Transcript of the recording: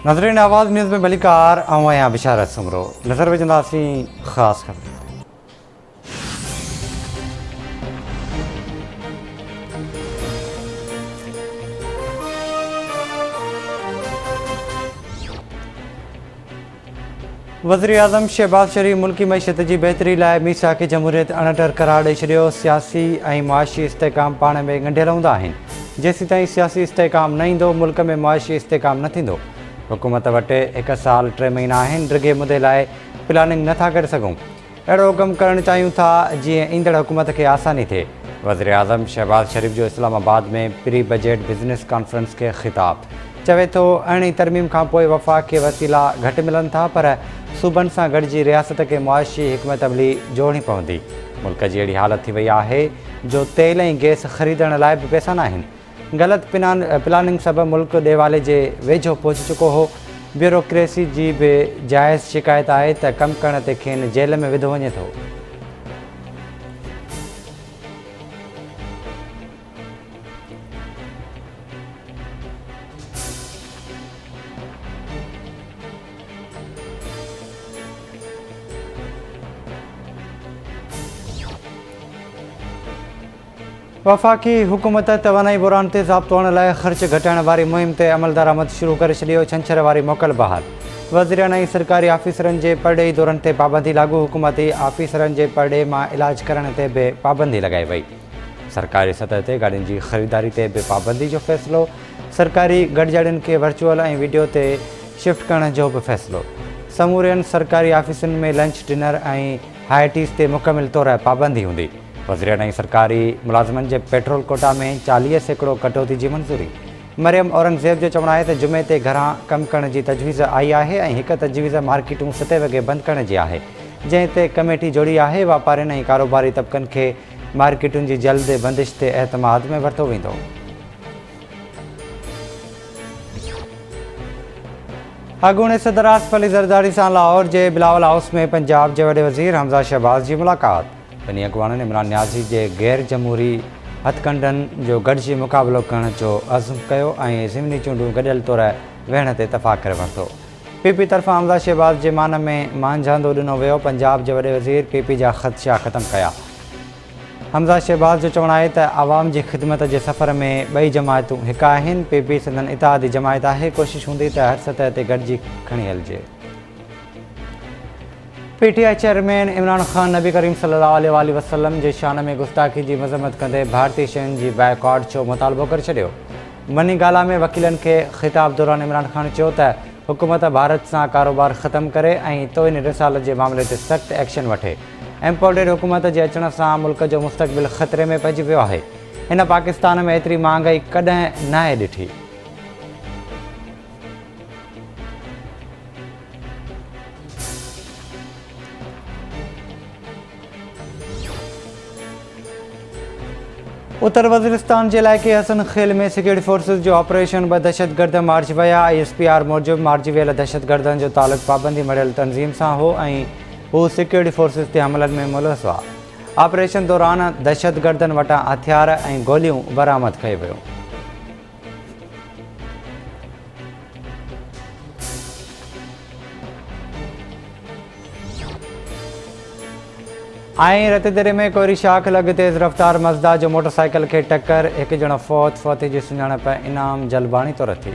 नजरीन आवाज़ न्यूज़ में मलिकार आया बिशारत सुमरो नज़र विझंदासीं ख़ासि ख़बर। वज़ीर-ए-आज़म शहबाज शरीफ़ मुल्की मईशत की बहितरी लाइ मीसाक जमहूरियत अणटर करार ॾेई छॾियो। सियासी ऐं मुआशी इस्तेकाम पाण में ॻंढियल हूंदा आहिनि। जेसीं ताईं सियासी इस्तेकाम न ईंदो मुल्क में मुआशी इस्तेकाम न थींदो। हुकूमत वटि 1 साल 3 महीना आहिनि। डिघे मुदे लाइ प्लानिंग नथा करे सघूं। अहिड़ो कमु करणु चाहियूं था जीअं ईंदड़ हुकूमत खे आसानी थिए। वज़ीर-ए-आज़म शहबाज शरीफ़ जो इस्लामाबाद में प्री बजट बिज़नेस कॉन्फ्रेंस खे ख़िताब। चवे थो अहिड़ी तरमीम खां पोइ वफ़ाक़ खे वसीला घटि मिलनि था, पर सूबनि सां गॾिजी रियासत खे मुआशी हिकमत अमली जोड़नी पवंदी। मुल्क जी अहिड़ी हालत थी वई आहे जो तेल ऐं गैस ख़रीदण लाइ बि पैसा न आहिनि। ग़लति प्लानिंग सबबि मुल्क ॾेवाले जे वेझो पहुची चुको हो। ब्यूरोक्रेसी जी बि जाइज़ शिकायत आहे त कमु करण ते खेनि जेल में विधो वञे थो। वफ़ाक़ी हुकूमत तवानाई बुरान ते ज़ाब्तो आणण लाइ ख़र्च घटाइण वारी मुहिम ते अमल दरामद शुरू करे छॾियो। छंछर वारी मोकल बहाल। वज़ीरनि ऐं सरकारी ऑफिसरनि जे परॾेही दौरनि ते पाबंदी लागू। हुकूमती ऑफिसरनि जे परॾे मां इलाज करण ते बि पाबंदी लॻाई वई। सरकारी सतह ते गाॾियुनि जी ख़रीदारी ते बि पाबंदी जो फ़ैसिलो। सरकारी गॾिजाड़ियुनि खे वर्चुअल ऐं वीडियो ते शिफ्ट करण जो बि फ़ैसिलो। समूरियुनि सरकारी ऑफिसुनि में लंच डिनर ऐं हाइटीज़ ते मुकमिल तौर पाबंदी हूंदी। वज़ीरनि ऐं सरकारी मुलाज़िमनि जे पेट्रोल कोटा में 40% कटौती जी मंज़ूरी। मरियम औरंगज़ेब जो चवणु आहे त जुमे ते घरां कमु करण जी तजवीज़ आई आहे ऐं हिकु तजवीज़ मार्केटूं 7 वॻे बंदि करण जी आहे, जंहिं ते कमेटी जोड़ी आहे। वापारियुनि ऐं कारोबारी तबक़नि खे मार्केटुनि जी जल्द बंदिश ते एतमाद में वरितो वेंदो। अॻूणे सदर आसिफ अली ज़रदारी सां लाहौर जे बिलावल हाउस में पंजाब जे वॾे वज़ीर हमज़ा शहबाज जी मुलाक़ात। ॿिन्ही अॻवाननि इमरान न्याज़ी जे गैर जमहूरी हथकंडनि जो गॾिजी मुक़ाबिलो करण जो अज़्म कयो ऐं ज़िमनी चूंडूं गॾियल तौर वेहण ते इतफ़ाक़ करे वरितो। पीपी तरफ़ां हमज़ा शहबाज जे मान में मांझांदो ॾिनो वियो। पंजाब जे वॾे वज़ीर पीपी जा ख़दशा ख़तमु कया। हमज़ा शहबाज जो चवणु आहे त आवाम जी ख़िदमत जे सफ़र में ॿई जमायतूं हिकु आहिनि। पीपी संदन इत्तेहादी जमायत आहे। कोशिशि हूंदी त हर सतह ते गॾिजी खणी हलिजे। पीटीआई चेयरमैन इमरान ख़ान नबी करीम सल्लल्लाहु अलैहि वसल्लम जे शान में गुस्ताखी जी मज़म्मत कंदे भारतीय शयुनि जी बाइकॉट जो मुतालबो करे छॾियो। मनी गाला में वकीलनि खे ख़िताब दौरान इमरान ख़ान चयो त हुकूमत भारत सां कारोबार ख़तमु करे ऐं तोइन रिसालत जे मामले ते सख़्तु एक्शन वठे। एम्पोर्टेड हुकूमत जे अचण सां मुल्क जो मुस्तक़बिल ख़तरे में पइजी वियो आहे। हिन पाकिस्तान में एतिरी महांगाई कॾहिं न आहे ॾिठी। उत्तर वज़ीरिस्तान जे इलाइक़े हसन खेल में सिक्योरिटी फोर्सिस जो ऑपरेशन 2 दहशतगर्द मारिजी विया। ISPR मूजिबि मारिजी वियल दहशतगर्दनि जो तालुक़ु पाबंदी मड़ियल तनज़ीम सां हो ऐं हू सिक्योरिटी फोर्सिस ते हमलनि में मुलविस हुआ। ऑपरेशन दौरान दहशतगर्दनि वटां हथियार ऐं गोलियूं बरामद कयो वियो। ऐं रतदरे में कोरी शाख लॻ तेज़ रफ़्तार मज़दा जो मोटरसाइकिल खे टक्कर। हिकु ॼणो फौत जी सुञाणप इनाम जलबाणी तौर थी।